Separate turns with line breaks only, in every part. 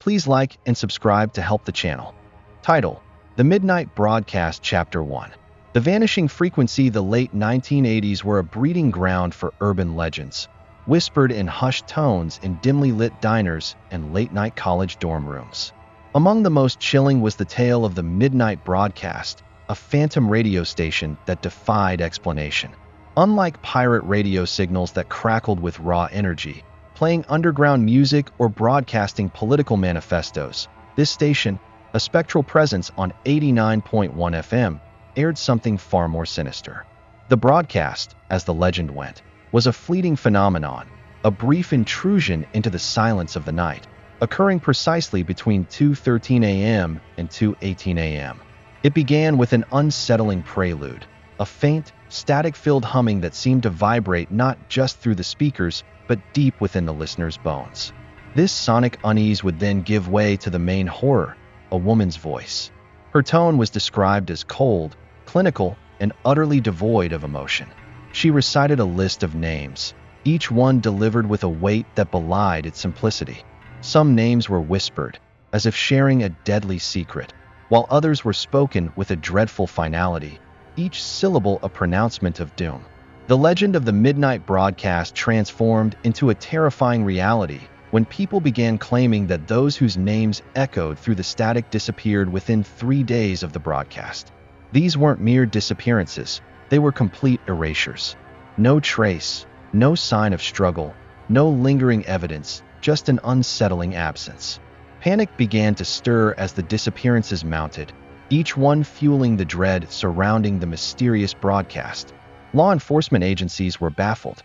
Please like and subscribe to help the channel. Title: The Midnight Broadcast Chapter 1. The vanishing frequency. The late 1980s were a breeding ground for urban legends, whispered in hushed tones in dimly lit diners and late-night college dorm rooms. Among the most chilling was the tale of the Midnight Broadcast, a phantom radio station that defied explanation. Unlike pirate radio signals that crackled with raw energy, playing underground music or broadcasting political manifestos, this station, a spectral presence on 89.1 FM, aired something far more sinister. The broadcast, as the legend went, was a fleeting phenomenon, a brief intrusion into the silence of the night, occurring precisely between 2:13 a.m. and 2:18 a.m. It began with an unsettling prelude, a faint, static-filled humming that seemed to vibrate not just through the speakers, but deep within the listener's bones. This sonic unease would then give way to the main horror, a woman's voice. Her tone was described as cold, clinical, and utterly devoid of emotion. She recited a list of names, each one delivered with a weight that belied its simplicity. Some names were whispered, as if sharing a deadly secret, while others were spoken with a dreadful finality, each syllable a pronouncement of doom. The legend of the Midnight Broadcast transformed into a terrifying reality when people began claiming that those whose names echoed through the static disappeared within 3 days of the broadcast. These weren't mere disappearances, they were complete erasures. No trace, no sign of struggle, no lingering evidence, just an unsettling absence. Panic began to stir as the disappearances mounted, each one fueling the dread surrounding the mysterious broadcast. Law enforcement agencies were baffled.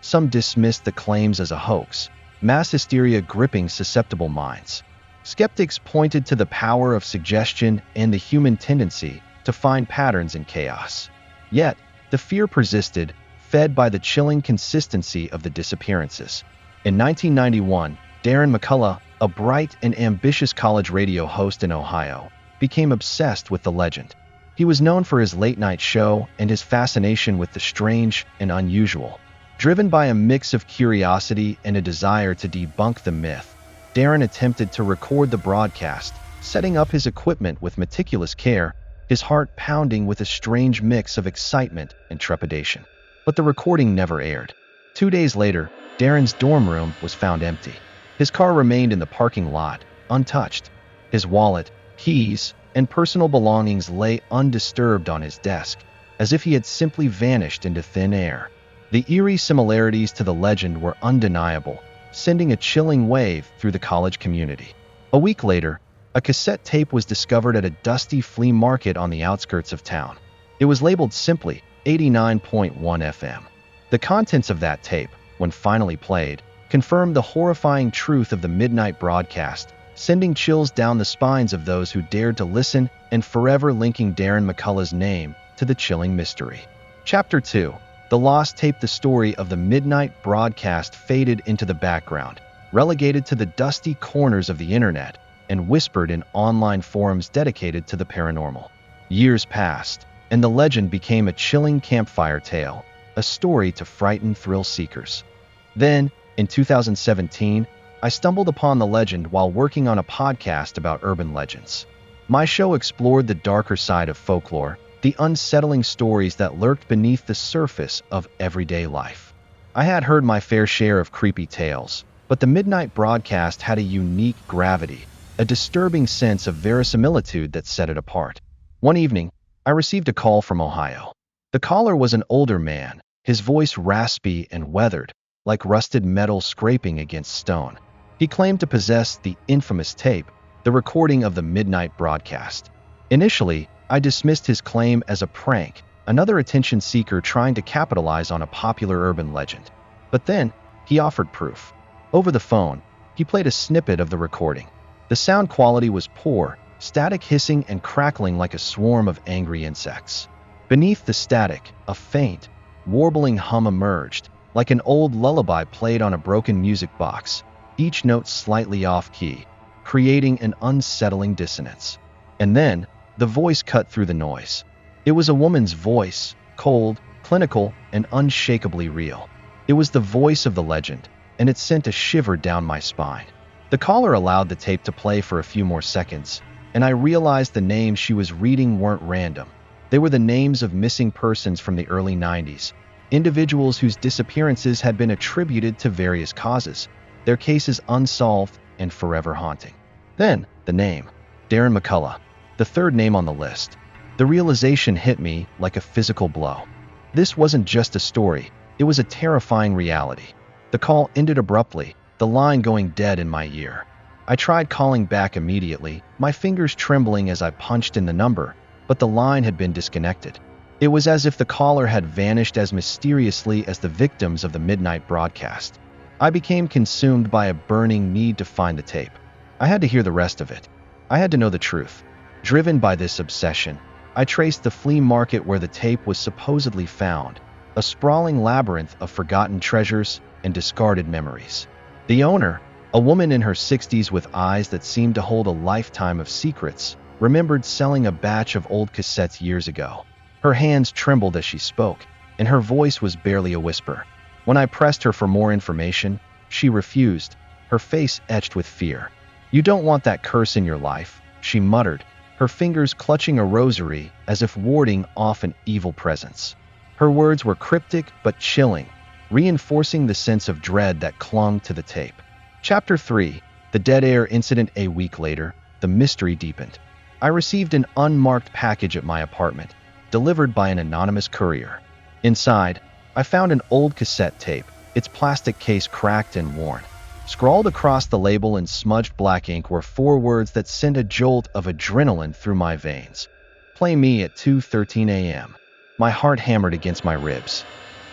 Some dismissed the claims as a hoax, mass hysteria gripping susceptible minds. Skeptics pointed to the power of suggestion and the human tendency to find patterns in chaos. Yet, the fear persisted, fed by the chilling consistency of the disappearances. In 1991, Darren McCullough, a bright and ambitious college radio host in Ohio, became obsessed with the legend. He was known for his late-night show and his fascination with the strange and unusual. Driven by a mix of curiosity and a desire to debunk the myth, Darren attempted to record the broadcast, setting up his equipment with meticulous care, his heart pounding with a strange mix of excitement and trepidation. But the recording never aired. 2 days later, Darren's dorm room was found empty. His car remained in the parking lot, untouched. His wallet, keys, and personal belongings lay undisturbed on his desk, as if he had simply vanished into thin air. The eerie similarities to the legend were undeniable, sending a chilling wave through the college community. A week later, a cassette tape was discovered at a dusty flea market on the outskirts of town. It was labeled simply 89.1 FM. The contents of that tape, when finally played, confirmed the horrifying truth of the Midnight Broadcast, sending chills down the spines of those who dared to listen and forever linking Darren McCullough's name to the chilling mystery. Chapter 2. The Lost Tape. The story of the Midnight Broadcast faded into the background, relegated to the dusty corners of the internet, and whispered in online forums dedicated to the paranormal. Years passed, and the legend became a chilling campfire tale, a story to frighten thrill seekers. Then, in 2017, I stumbled upon the legend while working on a podcast about urban legends. My show explored the darker side of folklore, the unsettling stories that lurked beneath the surface of everyday life. I had heard my fair share of creepy tales, but the Midnight Broadcast had a unique gravity, a disturbing sense of verisimilitude that set it apart. One evening, I received a call from Ohio. The caller was an older man, his voice raspy and weathered, like rusted metal scraping against stone. He claimed to possess the infamous tape, the recording of the Midnight Broadcast. Initially, I dismissed his claim as a prank, another attention seeker trying to capitalize on a popular urban legend. But then, he offered proof. Over the phone, he played a snippet of the recording. The sound quality was poor, static hissing and crackling like a swarm of angry insects. Beneath the static, a faint, warbling hum emerged, like an old lullaby played on a broken music box, each note slightly off-key, creating an unsettling dissonance. And then, the voice cut through the noise. It was a woman's voice, cold, clinical, and unshakably real. It was the voice of the legend, and it sent a shiver down my spine. The caller allowed the tape to play for a few more seconds, and I realized the names she was reading weren't random. They were the names of missing persons from the early 90s, individuals whose disappearances had been attributed to various causes, their cases unsolved and forever haunting. Then, the name, Darren McCullough, the third name on the list. The realization hit me like a physical blow. This wasn't just a story, it was a terrifying reality. The call ended abruptly, the line going dead in my ear. I tried calling back immediately, my fingers trembling as I punched in the number, but the line had been disconnected. It was as if the caller had vanished as mysteriously as the victims of the midnight broadcast. I became consumed by a burning need to find the tape. I had to hear the rest of it. I had to know the truth. Driven by this obsession, I traced the flea market where the tape was supposedly found, a sprawling labyrinth of forgotten treasures and discarded memories. The owner, a woman in her 60s with eyes that seemed to hold a lifetime of secrets, remembered selling a batch of old cassettes years ago. Her hands trembled as she spoke, and her voice was barely a whisper. When I pressed her for more information, she refused, her face etched with fear. "You don't want that curse in your life," she muttered, her fingers clutching a rosary as if warding off an evil presence. Her words were cryptic but chilling, reinforcing the sense of dread that clung to the tape. Chapter 3. The Dead Air Incident. A week later, the mystery deepened. I received an unmarked package at my apartment, delivered by an anonymous courier. Inside, I found an old cassette tape, its plastic case cracked and worn. Scrawled across the label in smudged black ink were 4 words that sent a jolt of adrenaline through my veins. "Play me at 2:13 a.m. My heart hammered against my ribs.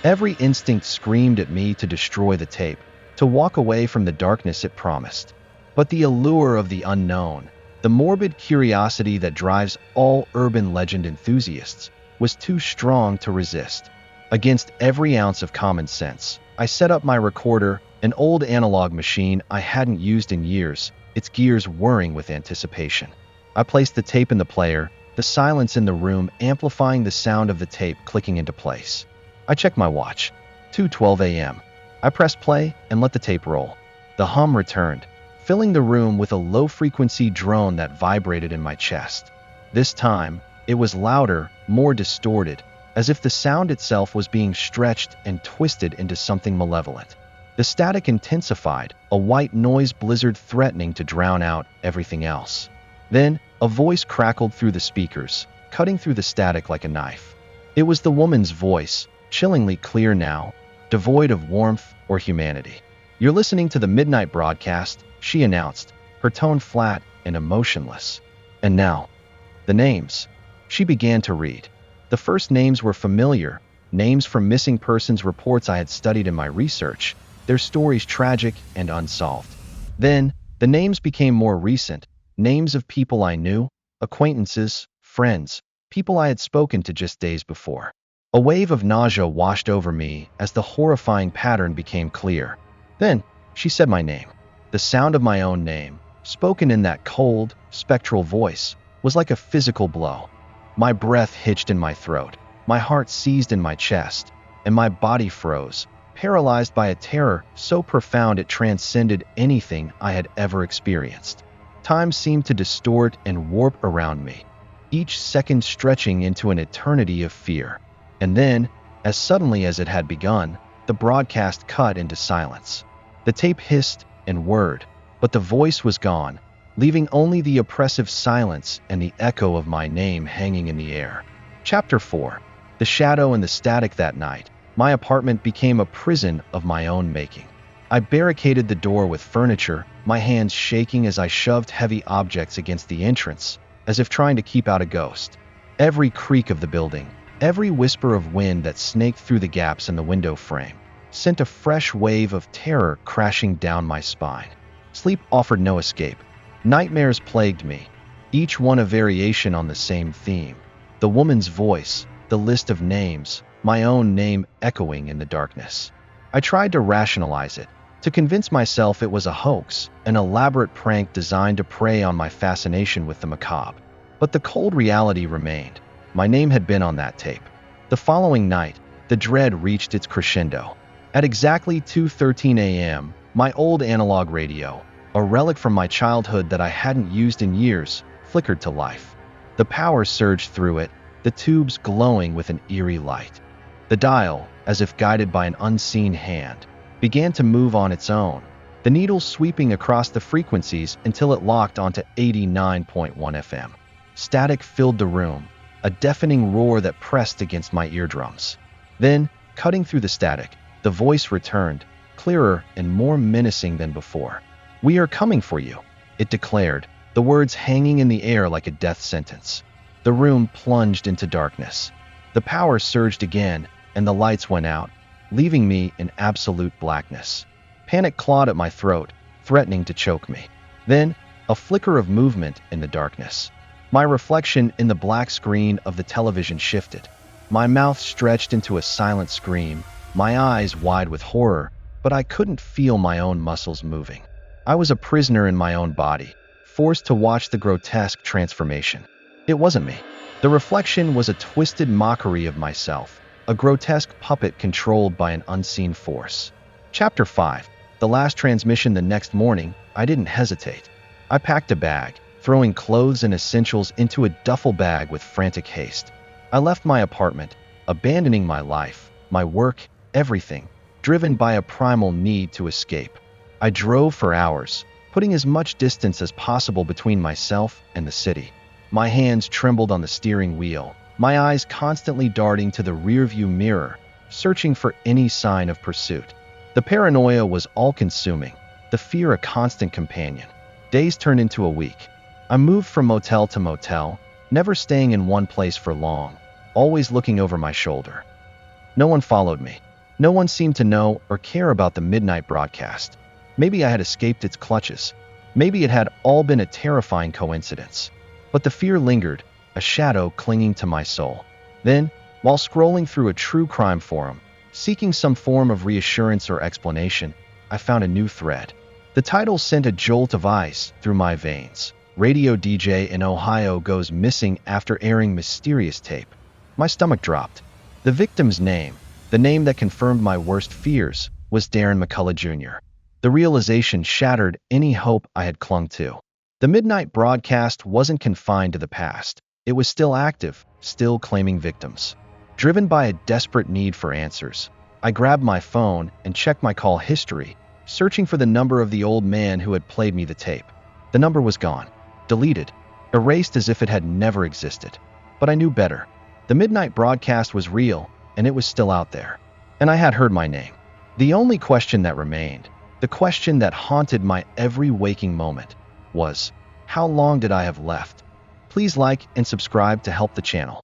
Every instinct screamed at me to destroy the tape, to walk away from the darkness it promised. But the allure of the unknown, the morbid curiosity that drives all urban legend enthusiasts, was too strong to resist. Against every ounce of common sense, I set up my recorder, an old analog machine I hadn't used in years, its gears whirring with anticipation. I placed the tape in the player, the silence in the room amplifying the sound of the tape clicking into place. I checked my watch. 2:12 a.m. I pressed play and let the tape roll. The hum returned, filling the room with a low-frequency drone that vibrated in my chest. This time, it was louder, more distorted, as if the sound itself was being stretched and twisted into something malevolent. The static intensified, a white noise blizzard threatening to drown out everything else. Then, a voice crackled through the speakers, cutting through the static like a knife. It was the woman's voice, chillingly clear now, devoid of warmth or humanity. "You're listening to the midnight broadcast," she announced, her tone flat and emotionless. "And now, the names." She began to read. The first names were familiar, names from missing persons reports I had studied in my research, their stories tragic and unsolved. Then, the names became more recent, names of people I knew, acquaintances, friends, people I had spoken to just days before. A wave of nausea washed over me as the horrifying pattern became clear. Then, she said my name. The sound of my own name, spoken in that cold, spectral voice, was like a physical blow. My breath hitched in my throat, my heart seized in my chest, and my body froze, paralyzed by a terror so profound it transcended anything I had ever experienced. Time seemed to distort and warp around me, each second stretching into an eternity of fear. And then, as suddenly as it had begun, the broadcast cut into silence. The tape hissed and whirred, but the voice was gone, leaving only the oppressive silence and the echo of my name hanging in the air. Chapter 4. The shadow and the static. That night, my apartment became a prison of my own making. I barricaded the door with furniture, my hands shaking as I shoved heavy objects against the entrance, as if trying to keep out a ghost. Every creak of the building, every whisper of wind that snaked through the gaps in the window frame, sent a fresh wave of terror crashing down my spine. Sleep offered no escape. Nightmares plagued me, each one a variation on the same theme. The woman's voice, the list of names, my own name echoing in the darkness. I tried to rationalize it, to convince myself it was a hoax, an elaborate prank designed to prey on my fascination with the macabre. But the cold reality remained. My name had been on that tape. The following night, the dread reached its crescendo. At exactly 2:13 a.m., my old analog radio, A relic from my childhood that I hadn't used in years flickered to life. The power surged through it, the tubes glowing with an eerie light. The dial, as if guided by an unseen hand, began to move on its own, the needle sweeping across the frequencies until it locked onto 89.1 FM. Static filled the room, a deafening roar that pressed against my eardrums. Then, cutting through the static, the voice returned, clearer and more menacing than before. "We are coming for you," it declared, the words hanging in the air like a death sentence. The room plunged into darkness. The power surged again, and the lights went out, leaving me in absolute blackness. Panic clawed at my throat, threatening to choke me. Then, a flicker of movement in the darkness. My reflection in the black screen of the television shifted. My mouth stretched into a silent scream, my eyes wide with horror, but I couldn't feel my own muscles moving. I was a prisoner in my own body, forced to watch the grotesque transformation. It wasn't me. The reflection was a twisted mockery of myself, a grotesque puppet controlled by an unseen force. Chapter 5. The last transmission. The next morning, I didn't hesitate. I packed a bag, throwing clothes and essentials into a duffel bag with frantic haste. I left my apartment, abandoning my life, my work, everything, driven by a primal need to escape. I drove for hours, putting as much distance as possible between myself and the city. My hands trembled on the steering wheel, my eyes constantly darting to the rearview mirror, searching for any sign of pursuit. The paranoia was all-consuming, the fear a constant companion. Days turned into a week. I moved from motel to motel, never staying in one place for long, always looking over my shoulder. No one followed me. No one seemed to know or care about the midnight broadcast. Maybe I had escaped its clutches. Maybe it had all been a terrifying coincidence. But the fear lingered, a shadow clinging to my soul. Then, while scrolling through a true crime forum, seeking some form of reassurance or explanation, I found a new thread. The title sent a jolt of ice through my veins. Radio DJ in Ohio goes missing after airing mysterious tape. My stomach dropped. The victim's name, the name that confirmed my worst fears, was Darren McCullough Jr. The realization shattered any hope I had clung to. The midnight broadcast wasn't confined to the past. It was still active, still claiming victims. Driven by a desperate need for answers, I grabbed my phone and checked my call history, searching for the number of the old man who had played me the tape. The number was gone, deleted, erased as if it had never existed. But I knew better. The midnight broadcast was real, and it was still out there. And I had heard my name. The only question that remained, the question that haunted my every waking moment, was, how long did I have left? Please like and subscribe to help the channel.